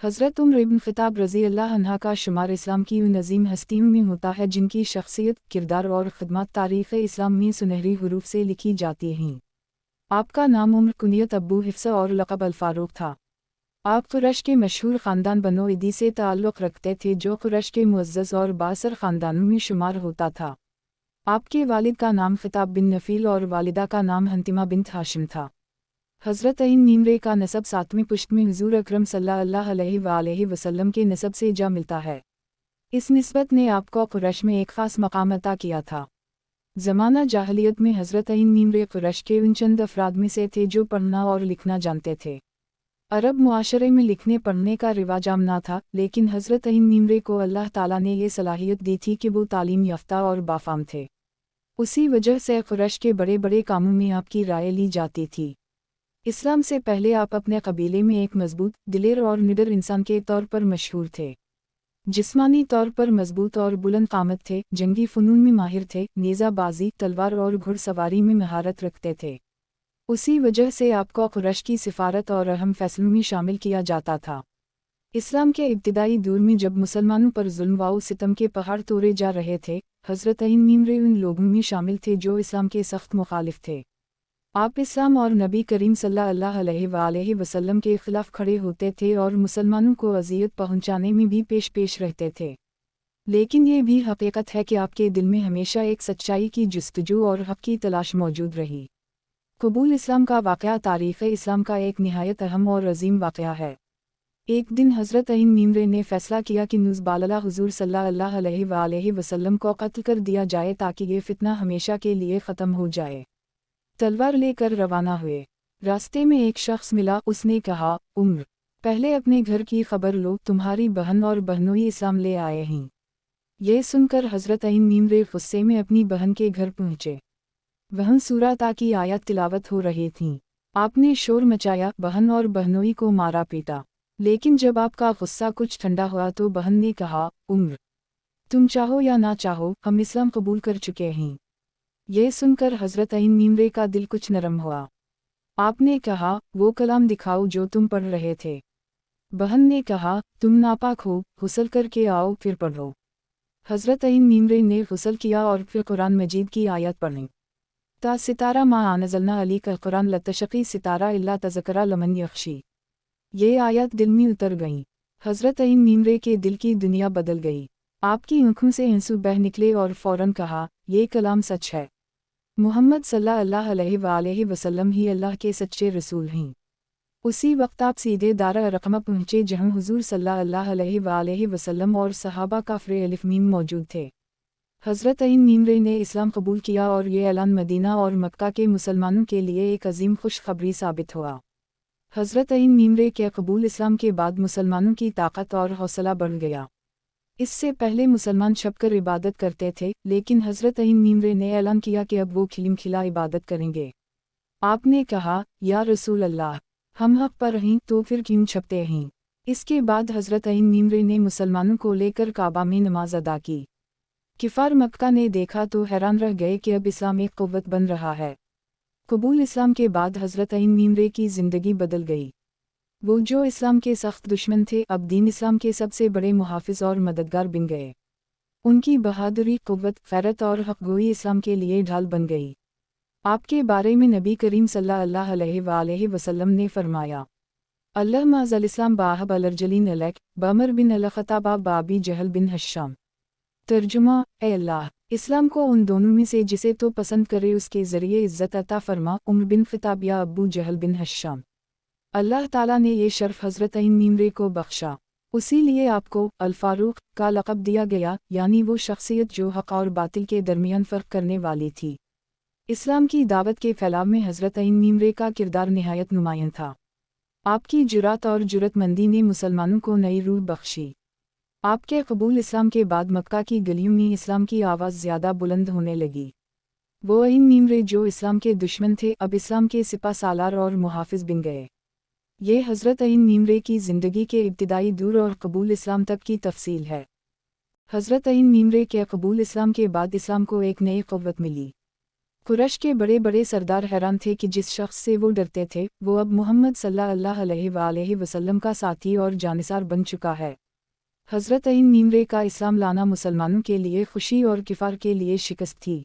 हज़रत उम्र इब्न ख़िताब रज़ी अल्लाह अन्हा का शुमार इस्लाम की उन अज़ीम हस्तियों में होता है जिनकी शख्सियत, किरदार और खिदमत तारीख़ इस्लाम में सुनहरी हुरूफ से लिखी जाती हैं। आपका नाम उम्र, कुनियत अब्बू हिफ्स और लक़ब अल-फ़ारूक था। आप कुरैश के मशहूर ख़ानदान बनो इदी से ताल्लुक़ रखते थे जो कुरैश के मुअज़्ज़ज़ और बाअसर ख़ानदानों में शुमार होता था। आपके वालिद का नाम ख़िताब बिन नफ़ील और वालिदा का नाम हंतिमा बिन्त हाशिम था। हज़रत इन मीमरे का नसब 7वीं पुश्त में हुज़ूर अकरम सल्लल्लाहु अलैहि वसल्लम के नसब से जा मिलता है। इस निस्बत ने आपको कुरैश में एक ख़ास मकाम अता किया था। ज़माना जाहलियत में हज़रत इन मीमरे कुरैश के उन चंद अफराद में से थे जो पढ़ना और लिखना जानते थे। अरब मुआशरे में लिखने पढ़ने का रिवाज आम ना था, लेकिन हज़रत इन मीमरे को अल्लाह ताला ने ये सलाहियत दी थी कि वो तालीम याफ्ता और बाफ़ाम थे। उसी वजह से कुरैश के बड़े बड़े कामों में आपकी राय ली जाती थी। इस्लाम से पहले आप अपने कबीले में एक मजबूत, दिलेर और निडर इंसान के तौर पर मशहूर थे। जिस्मानी तौर पर मजबूत और बुलंद कामत थे, जंगी फ़नून में माहिर थे, नेज़ाबाजी, तलवार और घुड़सवारी में महारत रखते थे। उसी वजह से आपको कुरैश की सिफारत और अहम फैसलों में शामिल किया जाता था। इस्लाम के इब्तिदाई दौर में जब मुसलमानों पर जुल्म व सितम के पहाड़ तोड़े जा रहे थे, हज़रत इन मीमरे उन लोगों में शामिल थे जो इस्लाम के सख्त मुखालिफ थे। आप इस्लाम और नबी करीम सल्लल्लाहु अलैहि वसल्लम के ख़िलाफ़ खड़े होते थे और मुसलमानों को अज़ियत पहुंचाने में भी पेश रहते थे। लेकिन ये भी हकीकत है कि आपके दिल में हमेशा एक सच्चाई की जुस्तजू और हक़ की तलाश मौजूद रही। कबूल इस्लाम का वाक़या तारीख़ इस्लाम का एक निहायत अहम और अज़ीम वाक़या है। एक दिन हज़रत इन मीमरे ने फ़ैसला किया कि नुज़बालला हुज़ूर सल्लल्लाहु अलैहि वसल्लम को कत्ल कर दिया जाए ताकि ये फ़ितना हमेशा के लिए ख़त्म हो जाए। तलवार लेकर रवाना हुए। रास्ते में एक शख्स मिला, उसने कहा, उम्र, पहले अपने घर की खबर लो, तुम्हारी बहन और बहनोई इस्लाम ले आए हैं। ये सुनकर हज़रत इन मीमरे गुस्से में अपनी बहन के घर पहुँचे। वहाँ सूरह ता की आयत तिलावत हो रही थीं। आपने शोर मचाया, बहन और बहनोई को मारा पीटा। लेकिन जब आपका गुस्सा कुछ ठंडा हुआ तो बहन ने कहा, उम्र, तुम चाहो या ना चाहो, हम इस्लाम कबूल कर चुके हैं। ये सुनकर हज़रत इन मीमरे का दिल कुछ नरम हुआ। आपने कहा, वो कलाम दिखाओ जो तुम पढ़ रहे थे। बहन ने कहा, तुम नापाक हो, गुस्ल करके आओ फिर पढ़ो। हज़रत इन मीमरे ने गुस्ल किया और फिर कुरान मजीद की आयत पढ़ी। ता सितारा मा अनज़लना अली का कुरान लतशक़ी सितारा इल्ला तज़करा लमन यख़शी। ये आयत दिल में उतर गई। हज़रत इन मीमरे के दिल की दुनिया बदल गई। आपकी आँखों से आंसू बह निकले और फ़ौरन कहा, ये कलाम सच है। मुहम्मद सल्लल्लाहु अलैहि वसल्लम ही अल्लाह के सच्चे रसूल हैं। उसी वक्त आप सीधे दारा अरक़म पहुँचे जहाँ हुज़ूर सल्लल्लाहु अलैहि वसल्लम और सहाबा काफ़िर अलिफ़ मीम मौजूद थे। हज़रत इन मीमरे ने इस्लाम कबूल किया और ये ऐलान मदीना और मक्का के मुसलमानों के लिए एक अजीम खुशखबरी साबित हुआ। हज़रत इन मीमरे के कबूल इस्लाम के बाद मुसलमानों की ताकत और हौसला बढ़ गया। इससे पहले मुसलमान छपकर इबादत करते थे, लेकिन हज़रत इन मीमरे ने ऐलान किया कि अब वो खिलमखिला इबादत करेंगे। आपने कहा, या रसूल अल्लाह, हम हक़ पर हैं तो फिर क्यों छपते हैं? इसके बाद हज़रत इन मीमरे ने मुसलमानों को लेकर काबा में नमाज अदा की। किफ़ार मक्का ने देखा तो हैरान रह गए कि अब इस्लाम एक क़ुव्वत बन रहा है। कबूल इस्लाम के बाद हज़रत इन मीमरे की ज़िंदगी बदल गई। वो जो इस्लाम के सख्त दुश्मन थे, अब दीन इस्लाम के सबसे बड़े मुहाफ़िज़ और मददगार बन गए। उनकी बहादुरी, क़ुव्वत, ग़ैरत और हक़गोई इस्लाम के लिए ढाल बन गई। आपके बारे में नबी करीम सल्लल्लाहु अलैहि वसल्लम ने फरमाया, अल्लाह माज़ल इस्लाम बाहब अलरजलीन अलैक, बमर बिन अलख़ताबा बाबी जहल बिन हश्शाम। तर्जुमा, ए अल्लाह, इस्लाम को उन दोनों में से जिसे तो पसंद करे उसके ज़रिए इज़्ज़त अता फ़रमा, उम्र बिन ख़िताब या अब्बू जहल बिन हश्शाम। अल्लाह ताला ने ये शर्फ़ हज़रत इन मीमरे को बख्शा। उसी लिए आपको अल-फ़ारूक का लक़ब दिया गया, यानी वो शख्सियत जो हक़ और बातिल के दरमियान फ़र्क करने वाली थी। इस्लाम की दावत के फैलाव में हज़रत इन मीमरे का किरदार निहायत नुमायाँ था। आपकी जुरात और जुरतमंदी ने मुसलमानों को नई रूह बख्शी। आपके कबूल इस्लाम के बाद मक्का की गलियों में इस्लाम की आवाज़ ज़्यादा बुलंद होने लगी। वो इन मीमरे जो इस्लाम के दुश्मन थे, अब इस्लाम के सिपा सालार और मुहाफ़िज़ बन गए। ये हज़रत इन मीमरे की ज़िंदगी के इब्तिदाई दूर और कबूल इस्लाम तक की तफ़सील है। हज़रत इन मीमरे के कबूल इस्लाम के बाद इस्लाम को एक नई क़ुव्वत मिली। कुरैश के बड़े बड़े सरदार हैरान थे कि जिस शख्स से वो डरते थे वो अब मोहम्मद सल्लल्लाहु अलैहि वसल्लम का साथी और जानिसार बन चुका है। हज़रत अईन मीमरे का इस्लाम लाना मुसलमानों के लिए खुशी और किफ़ार के लिए शिकस्त थी।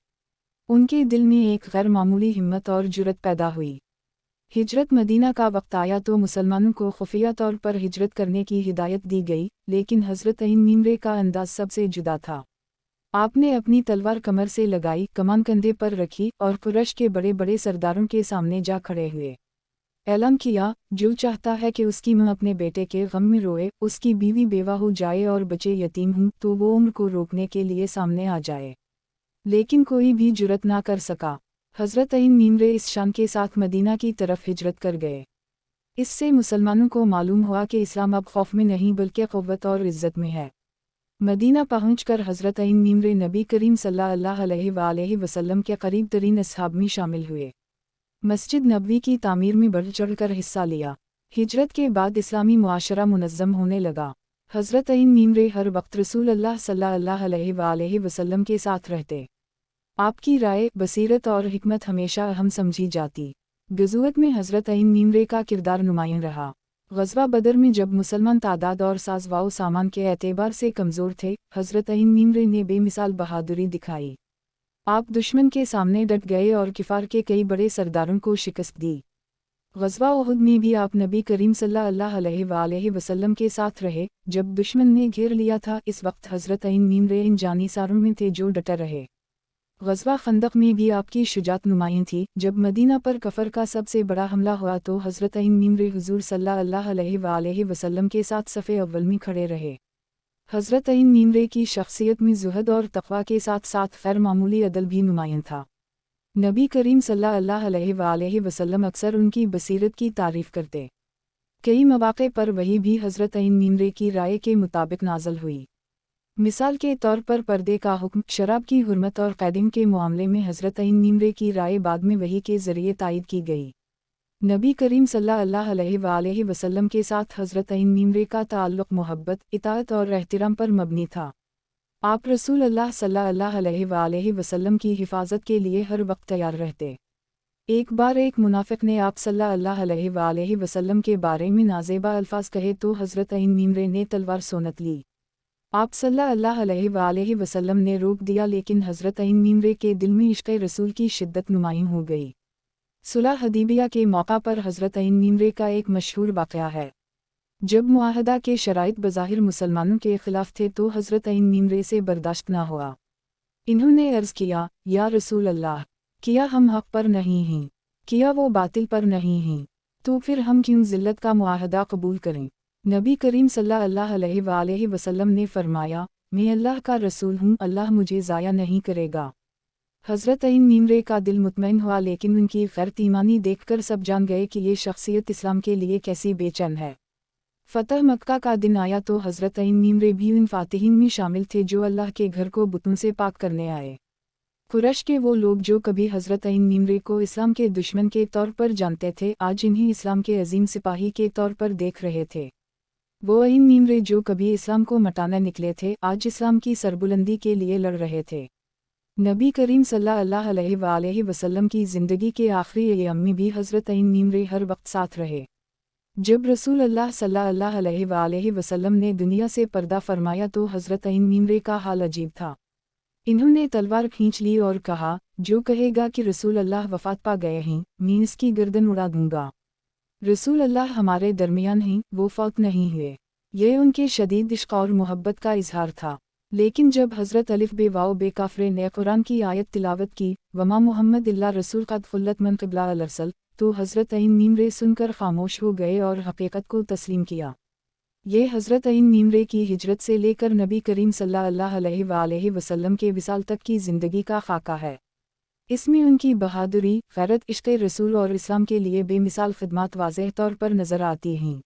उनके दिल में एक गैर मामूली हिम्मत और जुर्रत पैदा हुई। हिजरत मदीना का वक्त आया तो मुसलमानों को खुफिया तौर पर हिजरत करने की हिदायत दी गई, लेकिन हज़रत अईन मीमरे का अंदाज सबसे जुदा था। आपने अपनी तलवार कमर से लगाई, कमान कंधे पर रखी और कुरैश के बड़े बड़े सरदारों के सामने जा खड़े हुए। ऐलान किया, जो चाहता है कि उसकी मां अपने बेटे के गम में रोए, उसकी बीवी बेवा हो जाए और बच्चे यतीम हों, तो वो उम्र को रोकने के लिए सामने आ जाए। लेकिन कोई भी जुर्रत ना कर सका। हज़रत अईन मीमरे इस शान के साथ मदीना की तरफ हिजरत कर गए। इससे मुसलमानों को मालूम हुआ कि इस्लाम अब खौफ में नहीं बल्कि क़ुव्वत और इज़्ज़त में है। मदीना पहुंचकर हज़रत अईन मीमरे नबी करीम सल्लल्लाहु अलैहि वसल्लम के करीब तरीन असहाब में शामिल हुए। मस्जिद नबवी की तामीर में बढ़ चढ़कर हिस्सा लिया। हिजरत के बाद इस्लामी मुआशरा मुनज़्ज़म होने लगा। हज़रत अईन मीमरे हर वक्त रसूलुल्लाह सल्लल्लाहु अलैहि वसल्लम के साथ रहते। आपकी राय, बसीरत और हिकमत हमेशा अहम समझी जाती। गज़वत में हज़रत अईन मीमरे का किरदार नुमायां रहा। ग़ज़वा बदर में जब मुसलमान तादाद और साज़ सामान के एतबार से कमज़ोर थे, हज़रत अईन मीमरे ने बेमिसाल बहादुरी दिखाई। आप दुश्मन के सामने डट गए और किफ़ार के कई बड़े सरदारों को शिकस्त दी। ग़ज़वा उहुद में भी आप नबी करीम सल्लल्लाहु अलैहि वसल्लम के साथ रहे, जब दुश्मन ने घेर लिया था। इस वक्त हज़रत अईन मीमरे इन जानिसारों में थे जो डटे रहे। ग़ज़वा खंदक में भी आपकी शुजाअत नुमायां थी। जब मदीना पर कफ़र का सबसे बड़ा हमला हुआ तो हज़रत अईन मीमरे हुज़ूर सल्लल्लाहु अलैहि वसल्लम के साथ सफ़े अव्वल में खड़े रहे। हज़रत अईन मीमरे की शख्सियत में ज़ुहद और तक़वा के साथ साथ गैर मामूली अदल भी नुमायां था। नबी करीम सल्लल्लाहु अलैहि वसल्लम अक्सर उनकी बसीरत की तारीफ़ करते। कई मौक़े पर वही भी हज़रत अईन मीमरे की राय के मुताबिक नाज़िल हुई। मिसाल के तौर पर पर्दे का हुक्म, शराब की हुर्मत और क़ैदियों के मामले में हज़रत अईन मीमरे की राय बाद में वही के ज़रिए तायद की गई। नबी करीम सल्लल्लाहु अलैहि वसल्लम के साथ हज़रत अईन मीमरे का ताल्लुक़ मोहब्बत, इताअत और एहतिराम पर मबनी था। आप रसूलुल्लाह सल्लल्लाहु अलैहि वसल्लम की हिफाजत के लिए हर वक्त तैयार रहते। एक बार एक मुनाफिक ने आप सल्लल्लाहु अलैहि वसल्लम के बारे में नाज़ेबा अल्फाज कहे तो हज़रत अईन मीमरे ने तलवार सोनत ली। आप सल्लल्लाहु अलैहि वसल्लम ने रोक दिया, लेकिन हज़रत अईन मीमरे के दिल में इश्क़ रसूल की शिद्दत नुमायां हो गई। सुलह हदीबिया के मौका पर हज़रत अईन मीमरे का एक मशहूर वाक़या है। जब मुआहदा के शराइत बज़ाहिर मुसलमानों के ख़िलाफ़ थे तो हज़रत अईन मीमरे से बर्दाश्त न हुआ। इन्होंने अर्ज़ किया, या रसूल अल्लाह, किया हम हक़ पर नहीं हैं, किया वो बातिल पर नहीं हैं, तो फिर हम क्यों ज़िल्लत का मुआहदा कबूल करें। नबी करीम सल्लल्लाहु अलैहि वसल्लम ने फरमाया, मैं अल्लाह का रसूल हूँ, अल्लाह मुझे ज़ाया नहीं करेगा। हज़रत अईन मीमरे का दिल मुतमईन हुआ, लेकिन उनकी ग़ैरत ईमानी देखकर सब जान गए कि ये शख्सियत इस्लाम के लिए कैसी बेचैन है। फ़तह मक्का का दिन आया तो हज़रत अईन मीमरे भी उन फ़ातिहीन में शामिल थे जो अल्लाह के घर को बुतों से पाक करने आए। कुरैश के वो लोग जो कभी हज़रत अईन मीमरे को इस्लाम के दुश्मन के तौर पर जानते थे, आज इन्हें इस्लाम के अजीम सिपाही के तौर पर देख रहे थे। वो अईन मीमरे जो कभी इस्लाम को मटाने निकले थे, आज इस्लाम की सरबुलंदी के लिए लड़ रहे थे। नबी करीम सल्लल्लाहु अलैहि वसल्लम की ज़िंदगी के आखिरी अय्याम में भी हज़रत अईन मीमरे हर वक्त साथ रहे। जब रसूलुल्लाह सल्लल्लाहु अलैहि वसल्लम ने दुनिया से पर्दा फरमाया तो हज़रत अईन मीमरे का हाल अजीब था। इन्होंने तलवार खींच ली और कहा, जो कहेगा कि रसूल अल्लाह वफ़ात पा गए हैं, मैं इसकी गर्दन उड़ा दूंगा। रसूल अल्लाह हमारे दरमियान हैं, वो फौत नहीं हुए। यह उनके शदीद इश्क़ और मोहब्बत का इजहार था। लेकिन जब हज़रत अलिफ बे वाओ बे काफ़रे ने कुरान की आयत तिलावत की, वमा मुहम्मद इल्ला रसूल क़द ख़ुल्लत मन क़िबला अल-अरसल, तो हज़रत अईन मीमरे सुनकर ख़ामोश हो गए और हक़ीक़त को तस्लीम किया। ये हज़रत अईन मीमरे की हिजरत से लेकर नबी करीम सल्लल्लाहु अलैहि वसल्लम के विसाल तक की ज़िंदगी का ख़ाका है। इसमें उनकी बहादुरी, ग़ैरत, इश्क़ रसूल और इस्लाम के लिए बेमिसाल ख़िदमत वाज़ेह तौर पर नज़र आती हैं।